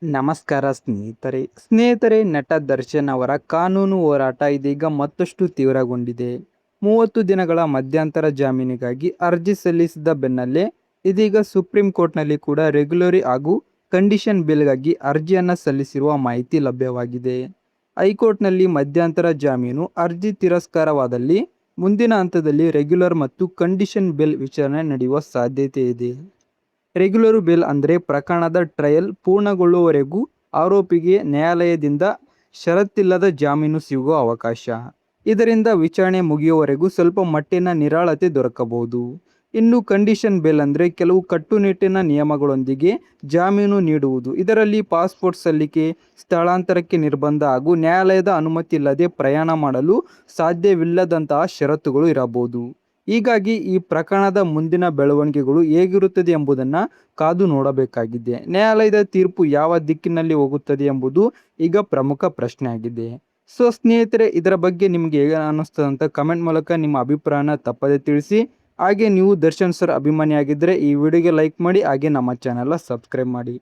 ನಮಸ್ಕಾರ ಸ್ನೇಹಿತರೆ ನಟ ದರ್ಶನ್ ಅವರ ಕಾನೂನು ಹೋರಾಟ ಇದೀಗ ಮತ್ತಷ್ಟು ತೀವ್ರಗೊಂಡಿದೆ. 30 ದಿನಗಳ ಮಧ್ಯಂತರ ಜಾಮೀನಿಗಾಗಿ ಅರ್ಜಿ ಸಲ್ಲಿಸಿದ ಬೆನ್ನಲ್ಲೇ ಇದೀಗ ಸುಪ್ರೀಂ ಕೋರ್ಟ್ನಲ್ಲಿ ಕೂಡ ರೆಗ್ಯುಲರಿ ಹಾಗೂ ಕಂಡೀಷನ್ ಬೇಲ್ಗಾಗಿ ಅರ್ಜಿಯನ್ನು ಸಲ್ಲಿಸಿರುವ ಮಾಹಿತಿ ಲಭ್ಯವಾಗಿದೆ. ಹೈಕೋರ್ಟ್ನಲ್ಲಿ ಮಧ್ಯಂತರ ಜಾಮೀನು ಅರ್ಜಿ ತಿರಸ್ಕಾರವಾದಲ್ಲಿ ಮುಂದಿನ ಹಂತದಲ್ಲಿ ರೆಗ್ಯುಲರ್ ಮತ್ತು ಕಂಡೀಷನ್ ಬೇಲ್ ವಿಚಾರಣೆ ನಡೆಯುವ ಸಾಧ್ಯತೆ ಇದೆ. ರೆಗ್ಯುಲರ್ ಬೇಲ್ ಅಂದರೆ ಪ್ರಕರಣದ ಟ್ರಯಲ್ ಪೂರ್ಣಗೊಳ್ಳುವವರೆಗೂ ಆರೋಪಿಗೆ ನ್ಯಾಯಾಲಯದಿಂದ ಷರತ್ತಿಲ್ಲದ ಜಾಮೀನು ಸಿಗುವ ಅವಕಾಶ. ಇದರಿಂದ ವಿಚಾರಣೆ ಮುಗಿಯುವವರೆಗೂ ಸ್ವಲ್ಪ ಮಟ್ಟಿನ ನಿರಾಳತೆ ದೊರಕಬಹುದು. ಇನ್ನು ಕಂಡೀಷನ್ ಬೇಲ್ ಅಂದರೆ ಕೆಲವು ಕಟ್ಟುನಿಟ್ಟಿನ ನಿಯಮಗಳೊಂದಿಗೆ ಜಾಮೀನು ನೀಡುವುದು. ಇದರಲ್ಲಿ ಪಾಸ್ಪೋರ್ಟ್ ಸಲ್ಲಿಕೆ, ಸ್ಥಳಾಂತರಕ್ಕೆ ನಿರ್ಬಂಧ ಹಾಗೂ ನ್ಯಾಯಾಲಯದ ಅನುಮತಿ ಇಲ್ಲದೆ ಪ್ರಯಾಣ ಮಾಡಲು ಸಾಧ್ಯವಿಲ್ಲದಂತಹ ಷರತ್ತುಗಳು ಇರಬಹುದು. ಹೀಗಾಗಿ ಈ ಪ್ರಕರಣದ ಮುಂದಿನ ಬೆಳವಣಿಗೆಗಳು ಹೇಗಿರುತ್ತದೆ ಎಂಬುದನ್ನು ಕಾದು ನೋಡಬೇಕಾಗಿದೆ. ನ್ಯಾಯಾಲಯದ ತೀರ್ಪು ಯಾವ ದಿಕ್ಕಿನಲ್ಲಿ ಹೋಗುತ್ತದೆ ಎಂಬುದು ಈಗ ಪ್ರಮುಖ ಪ್ರಶ್ನೆಯಾಗಿದೆ. ಸ್ನೇಹಿತರೆ, ಇದರ ಬಗ್ಗೆ ನಿಮಗೆ ಹೇಗೆ ಅನ್ನಿಸ್ತದೆ ಅಂತ ಕಮೆಂಟ್ ಮೂಲಕ ನಿಮ್ಮ ಅಭಿಪ್ರಾಯನ ತಪ್ಪದೆ ತಿಳಿಸಿ. ಹಾಗೆ ನೀವು ದರ್ಶನ್ ಸರ್ ಅಭಿಮಾನಿಯಾಗಿದ್ದರೆ ಈ ವಿಡಿಯೋಗೆ ಲೈಕ್ ಮಾಡಿ, ಹಾಗೆ ನಮ್ಮ ಚಾನೆಲ್ನ ಸಬ್ಸ್ಕ್ರೈಬ್ ಮಾಡಿ.